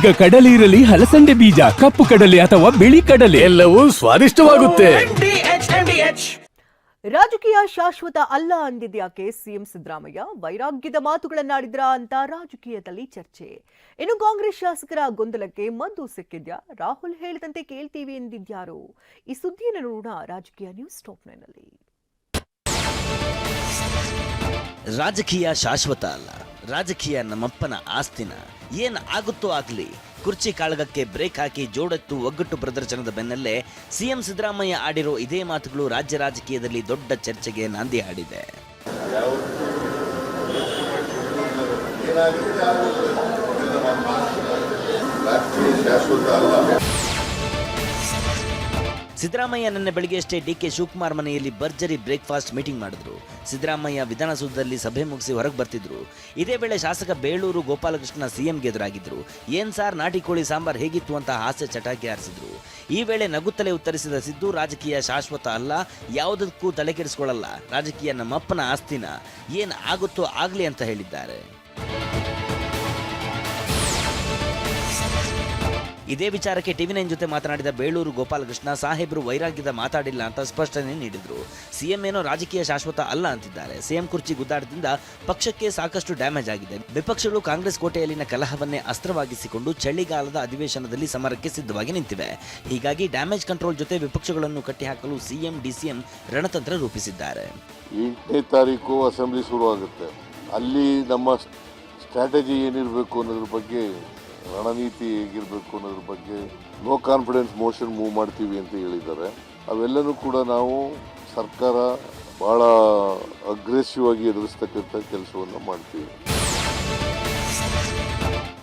ಈಗ ಕಡಲೆ ಇರಲಿ, ಹಲಸಂಡೆ ಬೀಜ, ಕಪ್ಪು ಕಡಲೆ ಅಥವಾ ಬಿಳಿ ಕಡಲೆ, ಎಲ್ಲವೂ ಸ್ವಾದಿಷ್ಟವಾಗುತ್ತೆ. ರಾಜಕೀಯ ಶಾಶ್ವತ ಅಲ್ಲ ಅಂದಿದ್ಯಾಕೆ ಸಿಎಂ ಸಿದ್ದರಾಮಯ್ಯ ವೈರಾಗ್ಯದ ಮಾತುಗಳನ್ನಾಡಿದ್ರ ಅಂತ ರಾಜಕೀಯದಲ್ಲಿ ಚರ್ಚೆ. ಇನ್ನು ಕಾಂಗ್ರೆಸ್ ಶಾಸಕರ ಗೊಂದಲಕ್ಕೆ ಮದ್ದು ಸಿಕ್ಕಿದ್ಯಾ? ರಾಹುಲ್ ಹೇಳಿದಂತೆ ಕೇಳ್ತೀವಿ ಎಂದಿದ್ಯಾರು? ಈ ಸುದ್ದಿಯನ್ನು ನೋಡೋಣ ರಾಜಕೀಯ ನ್ಯೂಸ್ ಟಾಪ್ 9 ನಲ್ಲಿ. ರಾಜಕೀಯ ಶಾಶ್ವತ ಅಲ್ಲ, ರಾಜಕೀಯ ನಮ್ಮಪ್ಪನ ಆಸ್ತಿನ. ಏನ್ ಆಗುತ್ತೋ ಆಗ್ಲಿ, ಕುರ್ಚಿ ಕಾಳಗಕ್ಕೆ ಬ್ರೇಕ್ ಹಾಕಿ ಜೋಡೆತ್ತು ಒಗ್ಗಟ್ಟು ಪ್ರದರ್ಶನದ ಬೆನ್ನಲ್ಲೇ ಸಿಎಂ ಸಿದ್ದರಾಮಯ್ಯ ಆಡಿರೋ ಇದೇ ಮಾತುಗಳು ರಾಜ್ಯ ರಾಜಕೀಯದಲ್ಲಿ ದೊಡ್ಡ ಚರ್ಚೆಗೆ ನಾಂದಿ ಹಾಡಿದೆ. ಸಿದ್ದರಾಮಯ್ಯ ನಿನ್ನೆ ಬೆಳಗ್ಗೆಯಷ್ಟೇ ಡಿಕೆ ಶಿವಕುಮಾರ್ ಮನೆಯಲ್ಲಿ ಭರ್ಜರಿ ಬ್ರೇಕ್ಫಾಸ್ಟ್ ಮೀಟಿಂಗ್ ಮಾಡಿದ್ರು. ಸಿದ್ದರಾಮಯ್ಯ ವಿಧಾನಸೌಧದಲ್ಲಿ ಸಭೆ ಮುಗಿಸಿ ಹೊರಗೆ ಬರ್ತಿದ್ರು. ಇದೇ ವೇಳೆ ಶಾಸಕ ಬೇಳೂರು ಗೋಪಾಲಕೃಷ್ಣ ಸಿಎಂಗೆ ಎದುರಾಗಿದ್ರು. ಏನ್ ಸಾರ್ ನಾಟಿ ಕೋಳಿ ಸಾಂಬಾರ್ ಹೇಗಿತ್ತು ಅಂತ ಹಾಸ್ಯ ಚಟಾಕಿ ಹಾರಿಸಿದ್ರು. ಈ ವೇಳೆ ನಗುತ್ತಲೇ ಉತ್ತರಿಸಿದ ಸಿದ್ದು, ರಾಜಕೀಯ ಶಾಶ್ವತ ಅಲ್ಲ, ಯಾವುದಕ್ಕೂ ತಲೆ ಕೆಡಿಸ್ಕೊಳ್ಳಲ್ಲ, ರಾಜಕೀಯ ನಮ್ಮಪ್ಪನ ಆಸ್ತಿನ, ಏನ್ ಆಗುತ್ತೋ ಆಗ್ಲಿ ಅಂತ ಹೇಳಿದ್ದಾರೆ. ಇದೇ ವಿಚಾರಕ್ಕೆ ಟಿವಿ9 ಜೊತೆ ಮಾತನಾಡಿದ ಬೇಳೂರು ಗೋಪಾಲಕೃಷ್ಣ, ಸಾಹೇಬರು ವೈರಾಗ್ಯದ ಮಾತಾಡಿಲ್ಲ ಅಂತ ಸ್ಪಷ್ಟನೆ ನೀಡಿದ್ರು. ಸಿಎಂ ಏನೋ ರಾಜಕೀಯ ಶಾಶ್ವತ ಅಲ್ಲ ಅಂತಿದ್ದಾರೆ. ಸಿಎಂ ಕುರ್ಚಿ ಗುದ್ದಾಟದಿಂದ ಪಕ್ಷಕ್ಕೆ ಸಾಕಷ್ಟು ಡ್ಯಾಮೇಜ್ ಆಗಿದೆ. ವಿಪಕ್ಷಗಳು ಕಾಂಗ್ರೆಸ್ ಕೋಟೆಯಲ್ಲಿನ ಕಲಹವನ್ನೇ ಅಸ್ತ್ರವಾಗಿಸಿಕೊಂಡು ಚಳಿಗಾಲದ ಅಧಿವೇಶನದಲ್ಲಿ ಸಮರಕ್ಕೆ ಸಿದ್ಧವಾಗಿ ನಿಂತಿವೆ. ಹೀಗಾಗಿ ಡ್ಯಾಮೇಜ್ ಕಂಟ್ರೋಲ್ ಜೊತೆ ವಿಪಕ್ಷಗಳನ್ನು ಕಟ್ಟಿಹಾಕಲು ಸಿಎಂ ಡಿಸಿಎಂ ರಣತಂತ್ರ ರೂಪಿಸಿದ್ದಾರೆ. 8ನೇ ತಾರೀಕು ಅಸೆಂಬ್ಲಿ ಶುರುವಾಗುತ್ತೆ. ಅಲ್ಲಿ ನಮ್ಮ ಸ್ಟ್ರಾಟಜಿ ಏನಿರಬೇಕು ಅನ್ನೋದ್ರ ಬಗ್ಗೆ, ರಣನೀತಿ ಹೇಗಿರಬೇಕು ಅನ್ನೋದ್ರ ಬಗ್ಗೆ ನೋ ಕಾನ್ಫಿಡೆನ್ಸ್ ಮೋಷನ್ ಮೂವ್ ಮಾಡ್ತೀವಿ ಅಂತ ಹೇಳಿದ್ದಾರೆ. ಅವೆಲ್ಲನೂ ಕೂಡ ನಾವು ಸರ್ಕಾರ ಭಾಳ ಅಗ್ರೆಸಿವ್ ಆಗಿ ಎದುರಿಸ್ತಕ್ಕಂಥ ಕೆಲಸವನ್ನು ಮಾಡ್ತೀವಿ.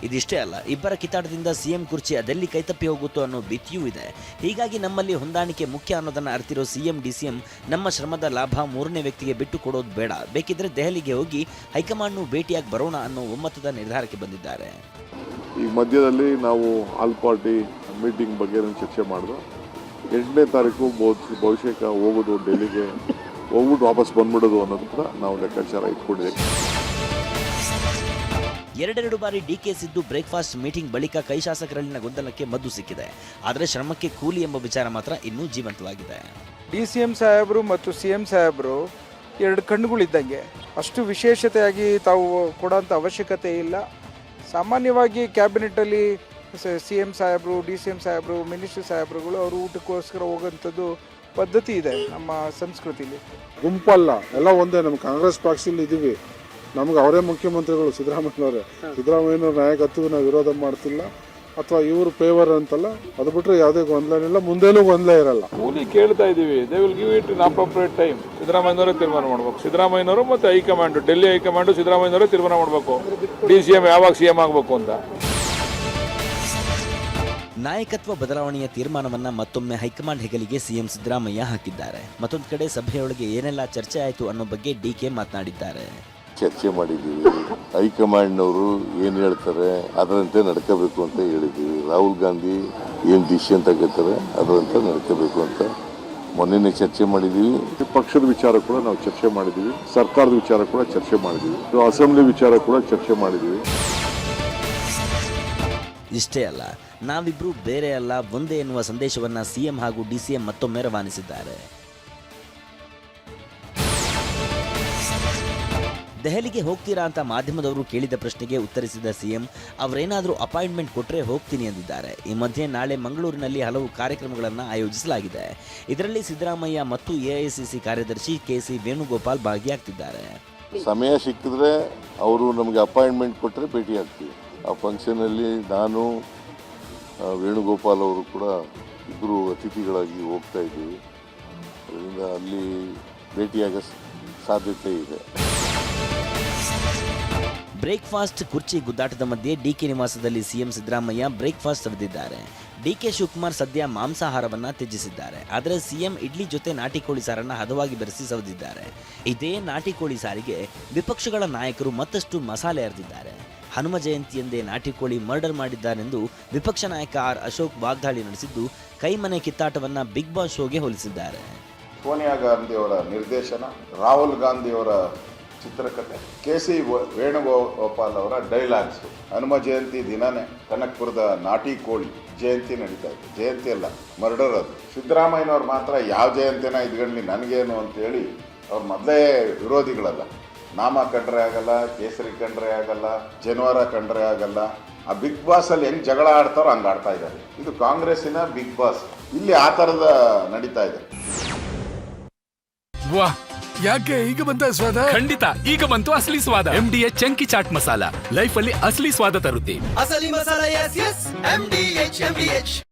ಇದಿಷ್ಟೇ ಅಲ್ಲ, ಇಬ್ಬರ ಕಿತ್ತಾಟದಿಂದ ಸಿಎಂ ಕುರ್ಚಿ ಅದೆಲ್ಲಿ ಕೈತಪ್ಪಿ ಹೋಗುತ್ತೋ ಅನ್ನೋ ಭೀತಿಯೂ ಇದೆ. ಹೀಗಾಗಿ ನಮ್ಮಲ್ಲಿ ಹೊಂದಾಣಿಕೆ ಮುಖ್ಯ ಅನ್ನೋದನ್ನು ಅರಿತಿರೋ ಸಿಎಂ ಡಿಸಿಎಂ ನಮ್ಮ ಶ್ರಮದ ಲಾಭ ಮೂರನೇ ವ್ಯಕ್ತಿಗೆ ಬಿಟ್ಟು ಕೊಡೋದು ಬೇಡ, ಬೇಕಿದ್ರೆ ದೆಹಲಿಗೆ ಹೋಗಿ ಹೈಕಮಾಂಡ್ನು ಭೇಟಿಯಾಗಿ ಬರೋಣ ಅನ್ನೋ ಒಮ್ಮತದ ನಿರ್ಧಾರಕ್ಕೆ ಬಂದಿದ್ದಾರೆ. ಈ ಮಧ್ಯದಲ್ಲಿ ನಾವು ಆಲ್ ಪಾರ್ಟಿ ಮೀಟಿಂಗ್ ಬಗ್ಗೆ ಚರ್ಚೆ ಮಾಡಿದ್ರು. 8ನೇ ತಾರೀಕು ಬಹುಶಃ ಹೋಗೋದು, ಡೆಲ್ಲಿಗೆ ಹೋಗ್ಬಿಟ್ಟು ವಾಪಸ್ ಬಂದ್ಬಿಡೋದು ಅನ್ನೋದು ಕೂಡ ನಾವು ಲೆಕ್ಕಾಚಾರ ಇಟ್ಕೊಂಡಿದ್ದೀವಿ. ಎರಡೆರಡು ಬಾರಿ ಡಿಕೆ ಸಿದ್ದು ಬ್ರೇಕ್ಫಾಸ್ಟ್ ಮೀಟಿಂಗ್ ಬಳಿಕ ಕೈ ಶಾಸಕರಲ್ಲಿನ ಗೊಂದಲಕ್ಕೆ ಮದ್ದು ಸಿಕ್ಕಿದೆ. ಆದರೆ ಶ್ರಮಕ್ಕೆ ಕೂಲಿ ಎಂಬ ವಿಚಾರ ಮಾತ್ರ ಇನ್ನೂ ಜೀವಂತವಾಗಿದೆ. ಡಿಸಿಎಂ ಸಾಹೇಬರು ಮತ್ತು ಸಿಎಂ ಸಾಹೇಬರು ಎರಡು ಕಣ್ಣುಗಳಿದ್ದಂಗೆ, ಅಷ್ಟು ವಿಶೇಷತೆಯಾಗಿ ತಾವು ಕೊಡೋಂಥ ಅವಶ್ಯಕತೆ ಇಲ್ಲ. ಸಾಮಾನ್ಯವಾಗಿ ಕ್ಯಾಬಿನೆಟಲ್ಲಿ ಸಿಎಂ ಸಾಹೇಬರು, ಡಿಸಿಎಂ ಸಾಹೇಬರು, ಮಿನಿಸ್ಟರ್ ಸಾಹೇಬರುಗಳು ಅವರು ಊಟಕ್ಕೋಸ್ಕರ ಹೋಗೋಂಥದ್ದು ಪದ್ಧತಿ ಇದೆ ನಮ್ಮ ಸಂಸ್ಕೃತಿಲಿ. ಗುಂಪಲ್ಲ, ಎಲ್ಲ ಒಂದೇ. ನಮ್ಮ ಕಾಂಗ್ರೆಸ್ ಪಕ್ಷದಲ್ಲಿ ಇದ್ದೀವಿ, ನಮ್ಗೆ ಅವರೇ ಮುಖ್ಯಮಂತ್ರಿಗಳು, ಸಿದ್ದರಾಮಯ್ಯನವರೇ. ಸಿದ್ದರಾಮಯ್ಯನವ್ರ ನಾಯಕತ್ವ ನಾವು ವಿರೋಧ ಮಾಡ್ತಿಲ್ಲ ಅಥವಾ ಇವರು ಫೇವರ್ ಅಂತಲ್ಲ. ಅದು ಬಿಟ್ಟರೆ ಯಾವುದೇ ಗೊಂದಲ ಇಲ್ಲ, ಮುಂದೇನೂ ಗೊಂದಲ ಇರಲ್ಲ. ಕೂಲಿ ಕೇಳ್ತಾ ಇದ್ದೀವಿ, they will give it in appropriate time. ಸಿದ್ದರಾಮಯ್ಯನವರೇ ತೀರ್ಮಾನ ಮಾಡಬೇಕು. ಸಿದ್ದರಾಮಯ್ಯನವರು ಮತ್ತು ಹೈಕಮಾಂಡ್, ಡೆಲ್ಲಿ ಹೈಕಮಾಂಡ್ ಸಿದ್ದರಾಮಯ್ಯನವರೇ ತೀರ್ಮಾನ ಮಾಡಬೇಕು ಡಿಸಿಎಂ ಯಾವಾಗ ಸಿಎಂ ಆಗಬೇಕು ಅಂತ. ನಾಯಕತ್ವ ಬದಲಾವಣೆಯ ತೀರ್ಮಾನವನ್ನ ಮತ್ತೊಮ್ಮೆ ಹೈಕಮಾಂಡ್ ಹೆಗಲಿಗೆ ಸಿಎಂ ಸಿದ್ದರಾಮಯ್ಯ ಹಾಕಿದ್ದಾರೆ. ಮತ್ತೊಂದು ಕಡೆ ಸಭೆಯೊಳಗೆ ಏನೆಲ್ಲ ಚರ್ಚೆ ಆಯಿತು ಅನ್ನೋ ಬಗ್ಗೆ ಡಿಕೆ ಮಾತನಾಡಿದ್ದಾರೆ. ಚರ್ಚೆ ಮಾಡಿದ್ದೀವಿ. ಹೈಕಮಾಂಡ್ನವರು ಏನು ಹೇಳ್ತಾರೆ ಅದರಂತೆ ನಡ್ಕೋಬೇಕು ಅಂತ ಹೇಳಿದ್ದೀವಿ. ರಾಹುಲ್ ಗಾಂಧಿ ಏನು ಡಿಸಿಷನ್ ತಗೋತಾರೆ ಅದರಂತೆ ನಡ್ಕೋಬೇಕು ಅಂತ ಮೊನ್ನೆ ಚರ್ಚೆ ಮಾಡಿದ್ದೀವಿ. ಪಕ್ಷದ ವಿಚಾರ ಕೂಡ ನಾವು ಚರ್ಚೆ ಮಾಡಿದ್ದೀವಿ. ಸರ್ಕಾರದ ವಿಚಾರ ಕೂಡ ಚರ್ಚೆ ಮಾಡಿದ್ದೀವಿ. ಅಸೆಂಬ್ಲಿ ವಿಚಾರ ಕೂಡ ಚರ್ಚೆ ಮಾಡಿದ್ದೀವಿ. ಇಷ್ಟೇ ಅಲ್ಲ, ನಾವಿಬ್ರು ಬೇರೆ ಅಲ್ಲ, ಒಂದೇ ಎನ್ನುವ ಸಂದೇಶವನ್ನ ಸಿಎಂ ಹಾಗೂ ಡಿಸಿಎಂ ಮತ್ತೊಮ್ಮೆ ರವಾನಿಸಿದ್ದಾರೆ. ದೆಹಲಿಗೆ ಹೋಗ್ತೀರಾ ಅಂತ ಮಾಧ್ಯಮದವರು ಕೇಳಿದ ಪ್ರಶ್ನೆಗೆ ಉತ್ತರಿಸಿದ ಸಿಎಂ, ಅವರೇನಾದರೂ ಅಪಾಯಿಂಟ್ಮೆಂಟ್ ಕೊಟ್ಟರೆ ಹೋಗ್ತೀನಿ ಎಂದಿದ್ದಾರೆ. ಈ ಮಧ್ಯೆ ನಾಳೆ ಮಂಗಳೂರಿನಲ್ಲಿ ಹಲವು ಕಾರ್ಯಕ್ರಮಗಳನ್ನು ಆಯೋಜಿಸಲಾಗಿದೆ. ಇದರಲ್ಲಿ ಸಿದ್ದರಾಮಯ್ಯ ಮತ್ತು ಎಐಸಿಸಿ ಕಾರ್ಯದರ್ಶಿ ಕೆಸಿ ವೇಣುಗೋಪಾಲ್ ಭಾಗಿಯಾಗ್ತಿದ್ದಾರೆ. ಸಮಯ ಸಿಕ್ಕಿದ್ರೆ ಅವರು ನಮಗೆ ಅಪಾಯಿಂಟ್ಮೆಂಟ್ ಕೊಟ್ಟರೆ ಭೇಟಿ ಆಗ್ತೀವಿ. ಆ ಫಂಕ್ಷನಲ್ಲಿ ನಾನು, ವೇಣುಗೋಪಾಲ್ ಅವರು ಕೂಡ ಇಬ್ಬರು ಅತಿಥಿಗಳಾಗಿ ಹೋಗ್ತಾ ಇದ್ದೀವಿ. ಅದರಿಂದ ಅಲ್ಲಿ ಭೇಟಿಯಾಗೋ ಸಾಧ್ಯತೆ ಇದೆ. ಬ್ರೇಕ್ಫಾಸ್ಟ್ ಕುರ್ಚಿ ಗುದ್ದಾಟದ ಮಧ್ಯೆ ಡಿಕೆ ನಿವಾಸದಲ್ಲಿ ಸಿಎಂ ಸಿದ್ದರಾಮಯ್ಯ ಬ್ರೇಕ್ಫಾಸ್ಟ್ ಸವಿದಿದ್ದಾರೆ. ಡಿಕೆ ಶಿವಕುಮಾರ್ ಸದ್ಯ ಮಾಂಸಾಹಾರವನ್ನ ತ್ಯಜಿಸಿದ್ದಾರೆ. ಆದರೆ ಸಿಎಂ ಇಡ್ಲಿ ಜೊತೆ ನಾಟಿ ಕೋಳಿ ಸಾರನ್ನ ಹದವಾಗಿ ಬೆರೆಸಿ ಸವಿದಿದ್ದಾರೆ. ಇದೇ ನಾಟಿ ಕೋಳಿ ಸಾರಿಗೆ ವಿಪಕ್ಷಗಳ ನಾಯಕರು ಮತ್ತಷ್ಟು ಮಸಾಲೆ ಅರೆದಿದ್ದಾರೆ. ಹನುಮ ಜಯಂತಿಯಂದೇ ನಾಟಿ ಕೋಳಿ ಮರ್ಡರ್ ಮಾಡಿದ್ದಾರೆಂದು ವಿಪಕ್ಷ ನಾಯಕ ಆರ್ ಅಶೋಕ್ ವಾಗ್ದಾಳಿ ನಡೆಸಿದ್ದು, ಕೈಮನೆ ಕಿತ್ತಾಟವನ್ನ ಬಿಗ್ ಬಾಸ್ ಶೋಗೆ ಹೋಲಿಸಿದ್ದಾರೆ. ಸೋನಿಯಾ ಗಾಂಧಿಯವರ ನಿರ್ದೇಶನ, ರಾಹುಲ್ ಗಾಂಧಿಯವರ ಚಿತ್ರಕಥೆ. KC ವೇಣುಗೋಪಾಲ್ ಅವರ ಡೈಲಾಗ್ಸ್. ಹನುಮ ಜಯಂತಿ ದಿನನೇ ಕನಕಪುರದ ನಾಟಿ ಕೋಳಿ ಜಯಂತಿ ನಡೀತಾ ಇದೆ. ಜಯಂತಿ ಅಲ್ಲ, ಮರ್ಡರ್ ಅದು. ಸಿದ್ದರಾಮಯ್ಯನವ್ರು ಮಾತ್ರ ಯಾವ ಜಯಂತಿನ ಇದ್ಗಣ್ಲಿ ನನಗೇನು ಅಂತೇಳಿ ಅವ್ರು ಮೊದಲೇ ವಿರೋಧಿಗಳಲ್ಲ. ನಾಮ ಕಂಡ್ರೆ ಆಗಲ್ಲ, ಕೇಸರಿ ಕಂಡ್ರೆ ಆಗಲ್ಲ, ಜನವಾರ ಕಂಡ್ರೆ ಆಗಲ್ಲ. ಆ ಬಿಗ್ ಬಾಸ್ ಅಲ್ಲಿ ಹೆಂಗ್ ಜಗಳ ಆಡ್ತಾರೋ ಹಂಗೆ ಆಡ್ತಾ ಇದ್ದಾರೆ. ಇದು ಕಾಂಗ್ರೆಸ್ಸಿನ ಬಿಗ್ ಬಾಸ್. ಇಲ್ಲಿ ಆ ಥರದ ನಡೀತಾ ಇದೆ. ವಾ, ಯಾಕೆ ಈಗ ಬಂತ ಸ್ವಾದ? ಖಂಡಿತ ಈಗ ಬಂತು ಅಸಲಿ ಸ್ವಾದ. MDH chunky chaat masala life ಅಲ್ಲಿ ಅಸಲಿ ಸ್ವಾದ ತರುತ್ತೆ. ಅಸಲಿ ಮಸಾಲ, ಎಸ್ ಎಸ್ MDH.